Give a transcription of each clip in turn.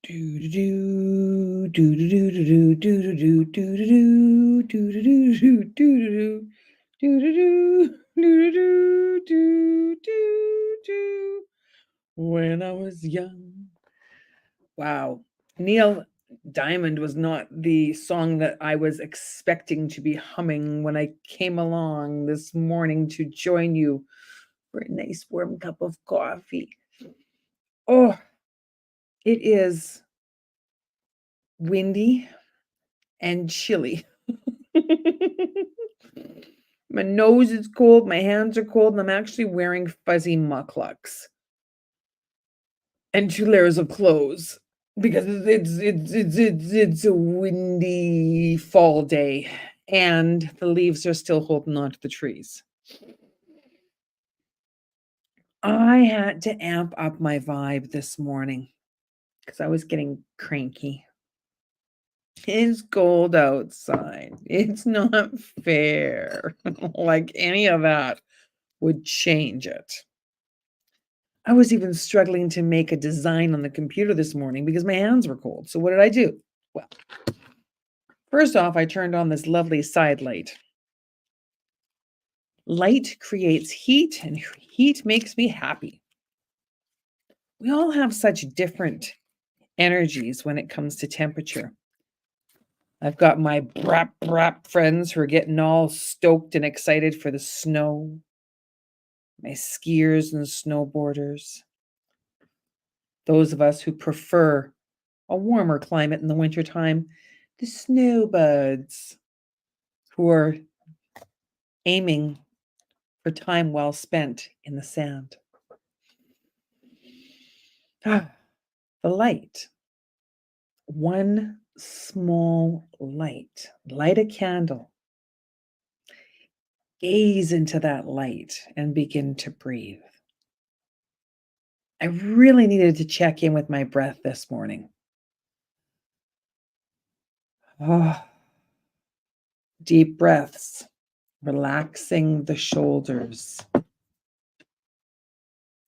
Do do do do do do do do do do do do do do do do do do. When I was young. Wow. Neil Diamond was not the song that I was expecting to be humming when I came along this morning to join you for a nice warm cup of coffee. Oh, it is windy and chilly. My nose is cold, my hands are cold, and I'm actually wearing fuzzy mukluks and 2 layers of clothes because it's a windy fall day, and the leaves are still holding on to the trees. I had to amp up my vibe this morning because I was getting cranky. It's cold outside. It's not fair. Like any of that would change it. I was even struggling to make a design on the computer this morning because my hands were cold. So what did I do? Well, first off, I turned on this lovely side light. Light creates heat, and heat makes me happy. We all have such different energies when it comes to temperature. I've got my brap friends who are getting all stoked and excited for the snow, my skiers and snowboarders, those of us who prefer a warmer climate in the wintertime, the snowbuds who are aiming for time well spent in the sand. The light. One small light. Light a candle. Gaze into that light and begin to breathe. I really needed to check in with my breath this morning. Oh, deep breaths, relaxing the shoulders.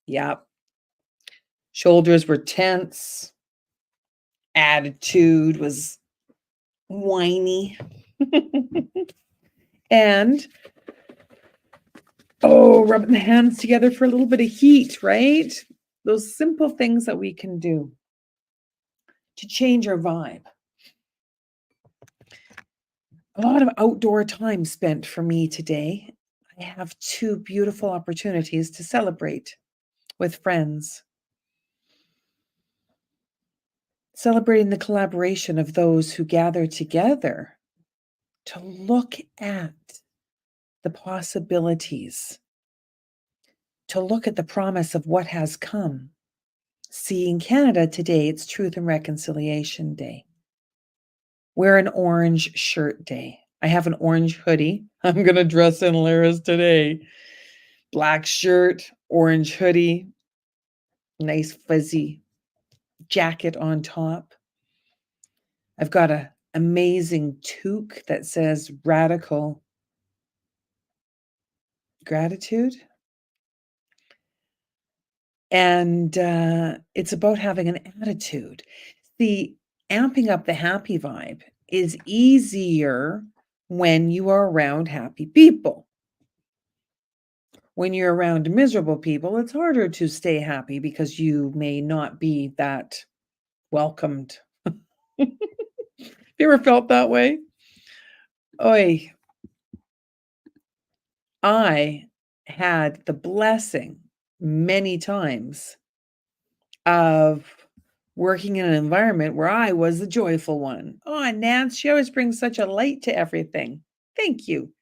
Yep. Shoulders were tense. Attitude was whiny. And, rubbing the hands together for a little bit of heat, right? Those simple things that we can do to change our vibe. A lot of outdoor time spent for me today. I have 2 beautiful opportunities to celebrate with friends. Celebrating the collaboration of those who gather together to look at the possibilities, to look at the promise of what has come. See, in Canada today, it's Truth and Reconciliation Day. Wear an orange shirt day. I have an orange hoodie. I'm going to dress in layers today. Black shirt, orange hoodie, nice fuzzy jacket on top. I've got an amazing toque that says radical gratitude. And it's about having an attitude. The amping up the happy vibe is easier when you are around happy people. When you're around miserable people, it's harder to stay happy because you may not be that welcomed. You ever felt that way? Oy. I had the blessing many times of working in an environment where I was the joyful one. Oh, Nance, she always brings such a light to everything. Thank you.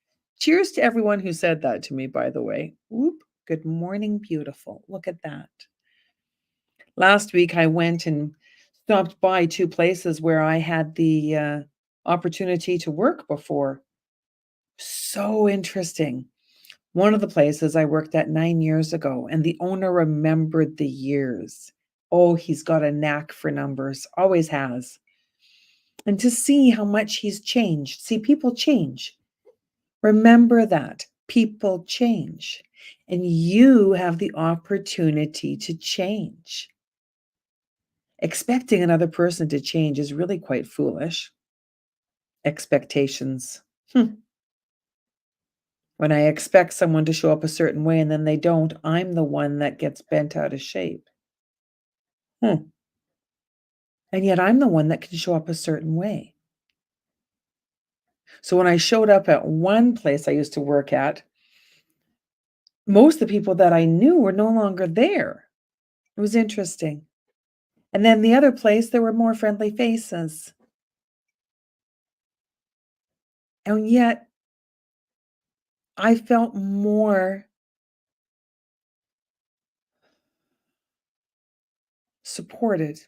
Cheers to everyone who said that to me, by the way. Whoop. Good morning, beautiful. Look at that. Last week, I went and stopped by 2 places where I had the opportunity to work before. So interesting. One of the places I worked at 9 years ago, and the owner remembered the years. Oh, he's got a knack for numbers, always has. And to see how much he's changed. See, people change. Remember that. People change. And you have the opportunity to change. Expecting another person to change is really quite foolish. Expectations. When I expect someone to show up a certain way and then they don't, I'm the one that gets bent out of shape. Hmm. And yet I'm the one that can show up a certain way. So when I showed up at one place I used to work at, most of the people that I knew were no longer there. It was interesting. And then the other place, there were more friendly faces. And yet I felt more supported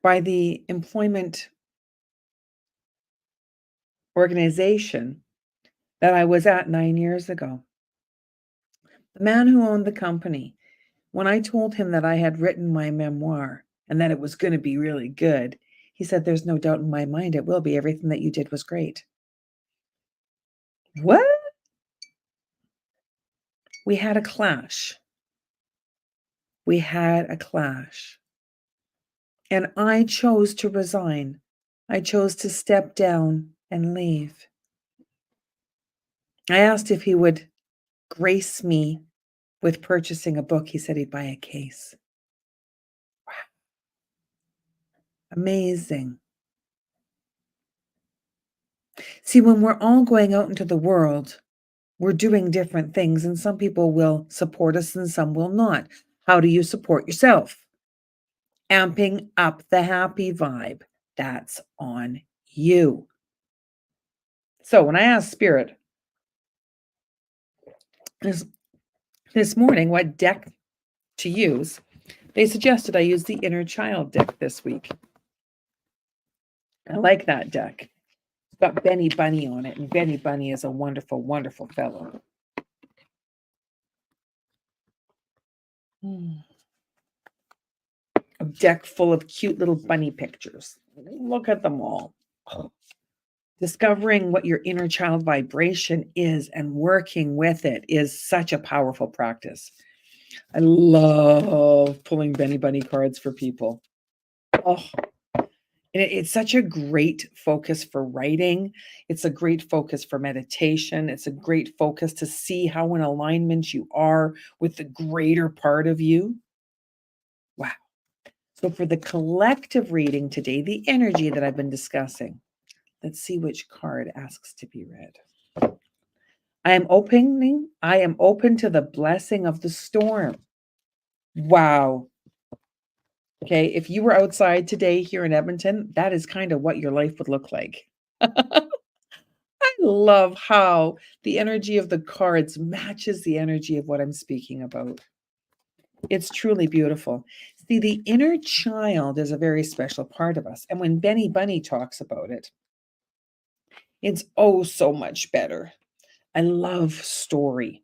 by the employment organization that I was at 9 years ago. The man who owned the company, when I told him that I had written my memoir and that it was gonna be really good, he said, "There's no doubt in my mind it will be. Everything that you did was great." What? We had a clash. We had a clash. And I chose to resign. I chose to step down and leave. I asked if he would grace me with purchasing a book. He said he'd buy a case. Amazing. See, when we're all going out into the world, we're doing different things, and some people will support us and some will not. How do you support yourself? Amping up the happy vibe. That's on you. So when I asked Spirit this, this morning what deck to use, they suggested I use the Inner Child deck this week. I like that deck. It's got Benny Bunny on it, and Benny Bunny is a wonderful, wonderful fellow. A deck full of cute little bunny pictures. Look at them all. Discovering what your inner child vibration is and working with it is such a powerful practice. I love pulling Benny Bunny cards for people. Oh, and it's such a great focus for writing. It's a great focus for meditation. It's a great focus to see how in alignment you are with the greater part of you. Wow. So for the collective reading today, the energy that I've been discussing, let's see which card asks to be read. I am open to the blessing of the storm. Wow. Okay, if you were outside today here in Edmonton, that is kind of what your life would look like. I love how the energy of the cards matches the energy of what I'm speaking about. It's truly beautiful. See, the inner child is a very special part of us. And when Benny Bunny talks about it, it's oh so much better. I love story.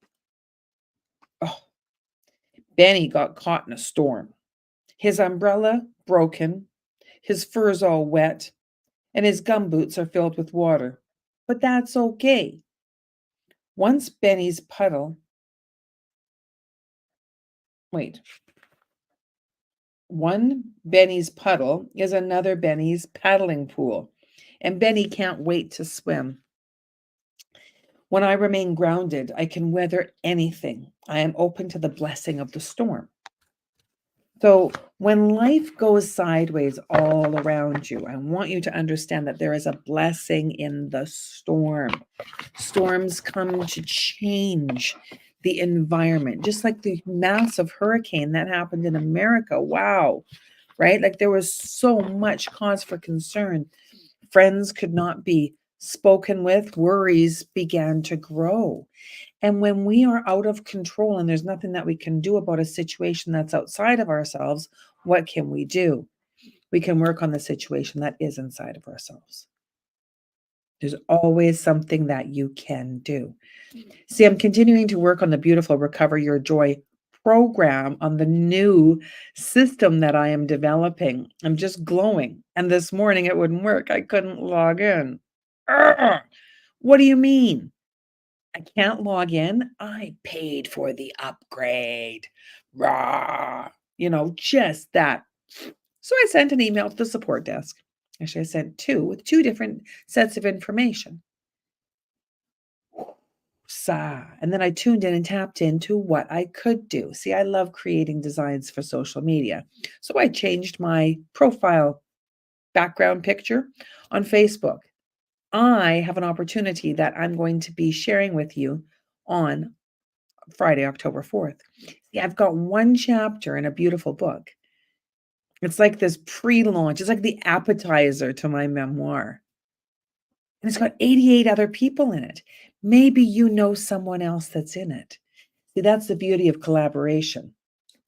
Oh, Benny got caught in a storm. His umbrella broken, his fur's all wet, and his gumboots are filled with water. But that's okay. Once Benny's puddle, wait, one Benny's puddle is another Benny's paddling pool, and Benny can't wait to swim. When I remain grounded, I can weather anything. I am open to the blessing of the storm. So when life goes sideways all around you, I want you to understand that there is a blessing in the storm. Storms come to change the environment, just like the massive hurricane that happened in America. Wow, right? Like there was so much cause for concern. Friends could not be spoken with, worries began to grow. And when we are out of control and there's nothing that we can do about a situation that's outside of ourselves, what can we do? We can work on the situation that is inside of ourselves. There's always something that you can do. See, I'm continuing to work on the beautiful Recover Your Joy program on the new system that I am developing. I'm just glowing. And this morning it wouldn't work. I couldn't log in. Ugh. What do you mean? I can't log in. I paid for the upgrade. Rah. just that. So I sent an email to the support desk. Actually, I sent two with two different sets of information. And then I tuned in and tapped into what I could do. See, I love creating designs for social media. So I changed my profile background picture on Facebook. I have an opportunity that I'm going to be sharing with you on Friday, October 4th. See, I've got one chapter in a beautiful book. It's like this pre-launch. It's like the appetizer to my memoir. And it's got 88 other people in it. Maybe you know someone else that's in it. See, that's the beauty of collaboration.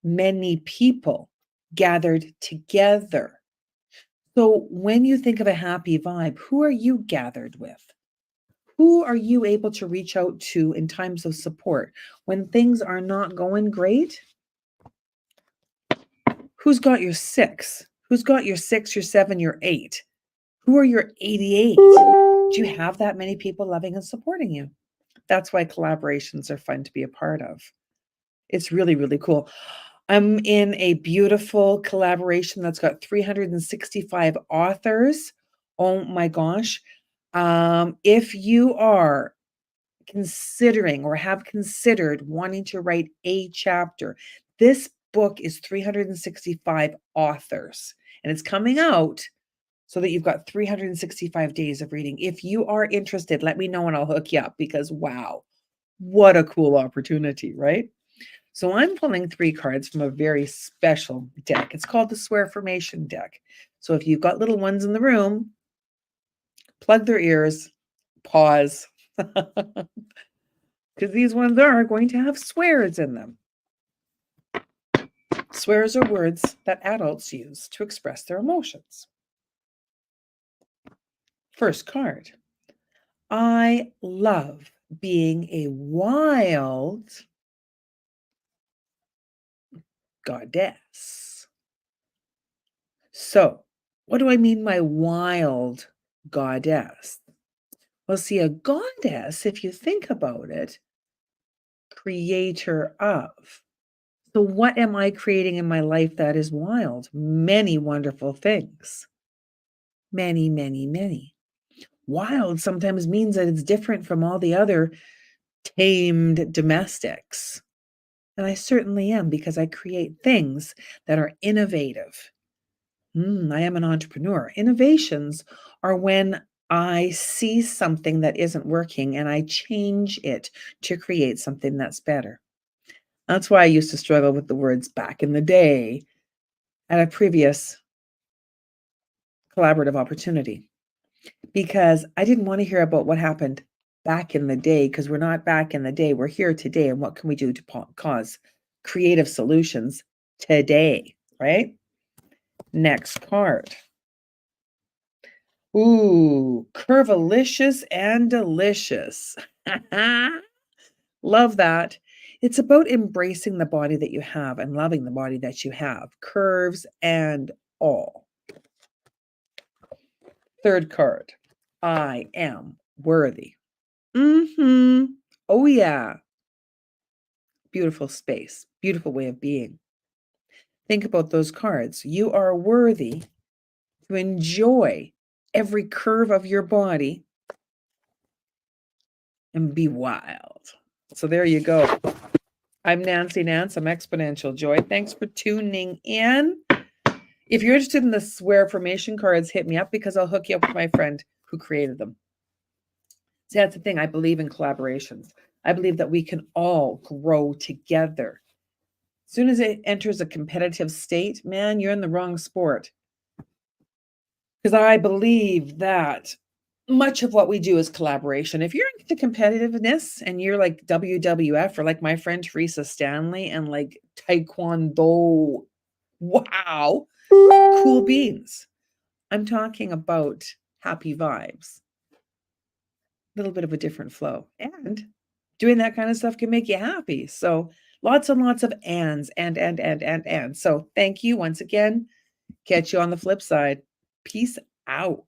Many people gathered together. So when you think of a happy vibe, who are you gathered with? Who are you able to reach out to in times of support? When things are not going great, who's got your 6? Who's got your 6, your 7, your 8? Who are your 88? Do you have that many people loving and supporting you? That's why collaborations are fun to be a part of. It's really, really cool. I'm in a beautiful collaboration that's got 365 authors. Oh my gosh. If you are considering or have considered wanting to write a chapter, this book is 365 authors and it's coming out so that you've got 365 days of reading. If you are interested, let me know and I'll hook you up because wow, what a cool opportunity, right? So I'm pulling 3 cards from a very special deck. It's called the Swear Formation deck. So if you've got little ones in the room, plug their ears, pause, because these ones are going to have swears in them. Swears are words that adults use to express their emotions. First card. I love being a wild goddess. So, what do I mean by wild goddess? Well, see, a goddess, if you think about it, creator of. So, what am I creating in my life that is wild? Many wonderful things. Many, many, many. Wild sometimes means that it's different from all the other tamed domestics. And I certainly am because I create things that are innovative. I am an entrepreneur. Innovations are when I see something that isn't working and I change it to create something that's better. That's why I used to struggle with the words back in the day at a previous collaborative opportunity because I didn't want to hear about what happened back in the day because we're not back in the day. We're here today. And what can we do to cause creative solutions today, right? Next card. Ooh, curvilicious and delicious. Love that. It's about embracing the body that you have and loving the body that you have, curves and all. Third card. I am worthy. Oh, yeah. Beautiful space, beautiful way of being. Think about those cards. You are worthy to enjoy every curve of your body and be wild. So there you go. I'm Nancy Nance. I'm Exponential Joy. Thanks for tuning in. If you're interested in the Swear Formation cards, hit me up because I'll hook you up with my friend who created them. See, that's the thing. I believe in collaborations. I believe that we can all grow together. As soon as it enters a competitive state, man, you're in the wrong sport. Because I believe that much of what we do is collaboration. If you're into competitiveness and you're like WWF or like my friend Teresa Stanley and like Taekwondo, wow, cool beans. I'm talking about happy vibes, a little bit of a different flow. And doing that kind of stuff can make you happy. So lots and lots of ands and. So thank you once again. Catch you on the flip side. Peace out.